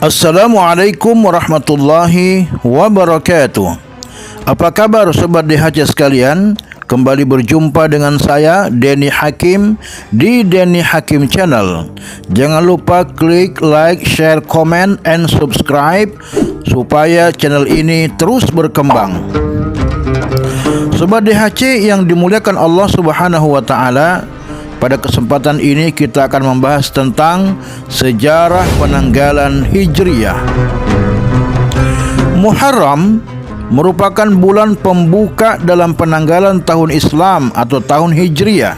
Assalamualaikum warahmatullahi wabarakatuh. Apa kabar sobat DHC sekalian? Kembali berjumpa dengan saya Denny Hakim di Denny Hakim Channel. Jangan lupa klik like, share, comment, and subscribe supaya channel ini terus berkembang. Sobat DHC yang dimuliakan Allah Subhanahu wa Ta'ala, pada kesempatan ini kita akan membahas tentang sejarah penanggalan Hijriyah. Muharram merupakan bulan pembuka dalam penanggalan tahun Islam atau tahun Hijriyah.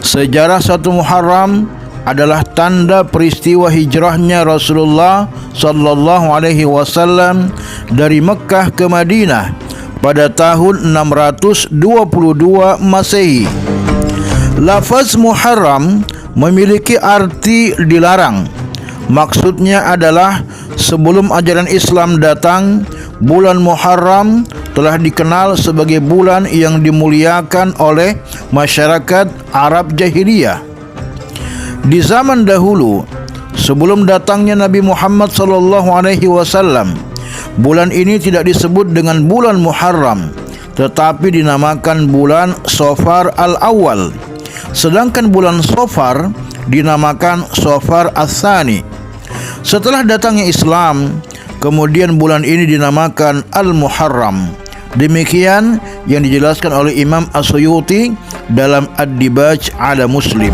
Sejarah 1 Muharram adalah tanda peristiwa hijrahnya Rasulullah sallallahu alaihi wasallam dari Mekkah ke Madinah pada tahun 622 Masehi. Lafaz Muharram memiliki arti dilarang. Maksudnya adalah sebelum ajaran Islam datang, bulan Muharram telah dikenal sebagai bulan yang dimuliakan oleh masyarakat Arab Jahiliyah. Di zaman dahulu, sebelum datangnya Nabi Muhammad SAW, bulan ini tidak disebut dengan bulan Muharram, tetapi dinamakan bulan Safar al-Awwal. Sedangkan bulan Safar dinamakan Safar Ats-Tsani. Setelah datangnya Islam, kemudian bulan ini dinamakan Al-Muharram. Demikian yang dijelaskan oleh Imam As-Suyuti dalam Ad-Dibaj ala Muslim.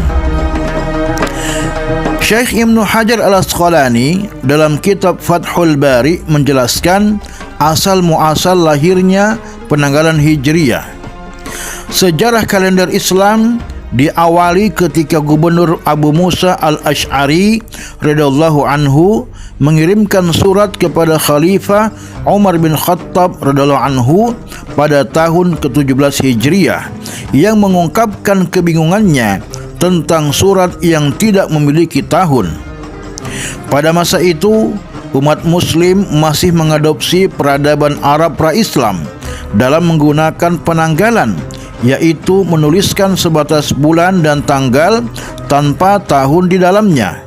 Syekh Ibnu Hajar Al-Asqalani dalam kitab Fathul Bari menjelaskan asal muasal lahirnya penanggalan Hijriyah. Sejarah kalender Islam diawali ketika Gubernur Abu Musa al-Asy'ari radhiyallahu anhu mengirimkan surat kepada Khalifah Umar bin Khattab radhiyallahu anhu pada tahun ke-17 Hijriah yang mengungkapkan kebingungannya tentang surat yang tidak memiliki tahun. Pada masa itu, umat muslim masih mengadopsi peradaban Arab pra-Islam dalam menggunakan penanggalan, yaitu menuliskan sebatas bulan dan tanggal tanpa tahun di dalamnya.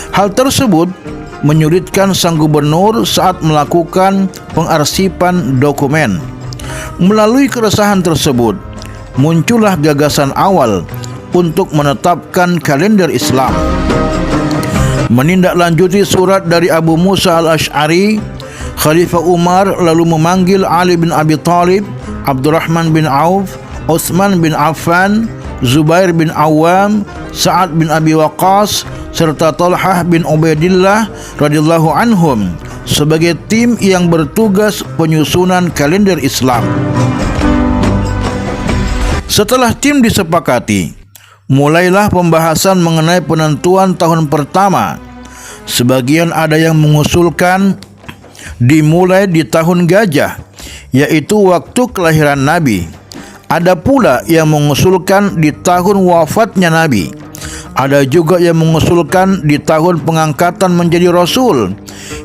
Hal tersebut menyulitkan sang gubernur saat melakukan pengarsipan dokumen. Melalui keresahan tersebut, muncullah gagasan awal untuk menetapkan kalender Islam. Menindaklanjuti surat dari Abu Musa al-Asy'ari, Khalifah Umar lalu memanggil Ali bin Abi Thalib, Abdurrahman bin Auf, Utsman bin Affan, Zubair bin Awam, Sa'ad bin Abi Waqqas, serta Talhah bin Ubaidillah radhiyallahu anhum sebagai tim yang bertugas penyusunan kalender Islam. Setelah tim disepakati, mulailah pembahasan mengenai penentuan tahun pertama. Sebagian ada yang mengusulkan dimulai di tahun gajah, yaitu waktu kelahiran Nabi. Ada pula yang mengusulkan di tahun wafatnya Nabi. Ada juga yang mengusulkan di tahun pengangkatan menjadi Rasul,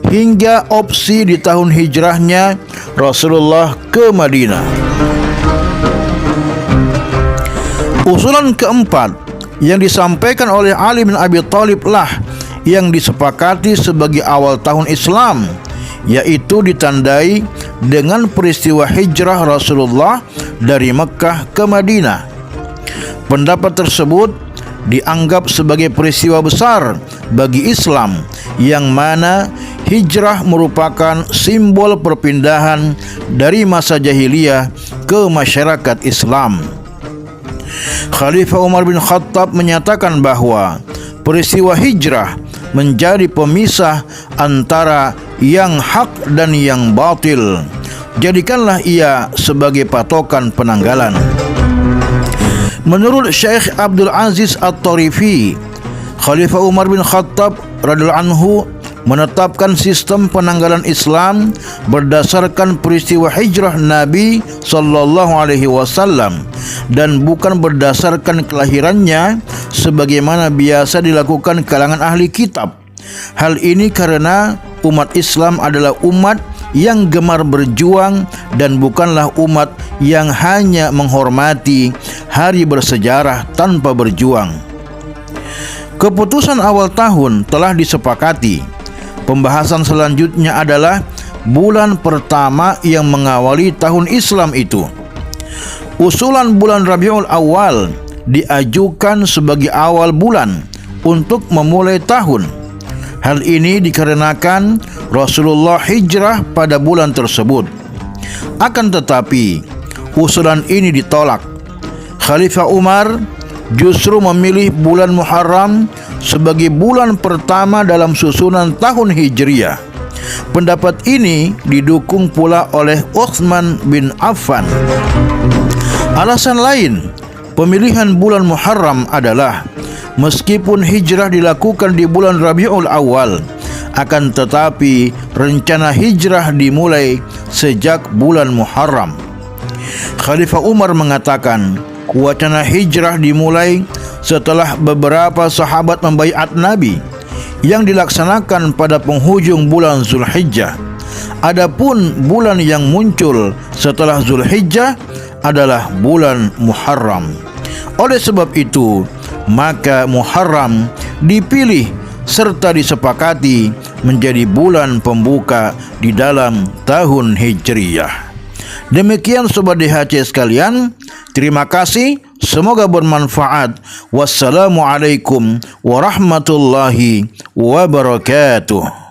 hingga opsi di tahun hijrahnya Rasulullah ke Madinah. Usulan keempat yang disampaikan oleh Ali bin Abi Thalib lah yang disepakati sebagai awal tahun Islam, yaitu ditandai dengan peristiwa hijrah Rasulullah dari Mekkah ke Madinah. Pendapat tersebut dianggap sebagai peristiwa besar bagi Islam, yang mana hijrah merupakan simbol perpindahan dari masa jahiliyah ke masyarakat Islam. Khalifah Umar bin Khattab menyatakan bahwa peristiwa hijrah menjadi pemisah antara yang hak dan yang batil. Jadikanlah ia sebagai patokan penanggalan. Menurut Syekh Abdul Aziz At-Tarifi, Khalifah Umar bin Khattab radhiyallahu anhu menetapkan sistem penanggalan Islam berdasarkan peristiwa hijrah Nabi sallallahu alaihi wasallam dan bukan berdasarkan kelahirannya sebagaimana biasa dilakukan kalangan ahli kitab. Hal ini karena umat Islam adalah umat yang gemar berjuang dan bukanlah umat yang hanya menghormati hari bersejarah tanpa berjuang. Keputusan awal tahun telah disepakati. Pembahasan selanjutnya adalah bulan pertama yang mengawali tahun Islam itu. Usulan bulan Rabiul Awal diajukan sebagai awal bulan untuk memulai tahun. Hal ini dikarenakan Rasulullah hijrah pada bulan tersebut. Akan tetapi, usulan ini ditolak. Khalifah Umar justru memilih bulan Muharram sebagai bulan pertama dalam susunan tahun Hijriah. Pendapat ini didukung pula oleh Utsman bin Affan. Alasan lain pemilihan bulan Muharram adalah meskipun hijrah dilakukan di bulan Rabiul Awal, akan tetapi rencana hijrah dimulai sejak bulan Muharram. Khalifah Umar mengatakan wacana hijrah dimulai setelah beberapa sahabat membaiat Nabi yang dilaksanakan pada penghujung bulan Zulhijjah. Adapun bulan yang muncul setelah Zulhijjah adalah bulan Muharram. Oleh sebab itu, maka Muharram dipilih serta disepakati menjadi bulan pembuka di dalam tahun Hijriyah. Demikian Sobat DHC sekalian, terima kasih, semoga bermanfaat. Wassalamualaikum warahmatullahi wabarakatuh.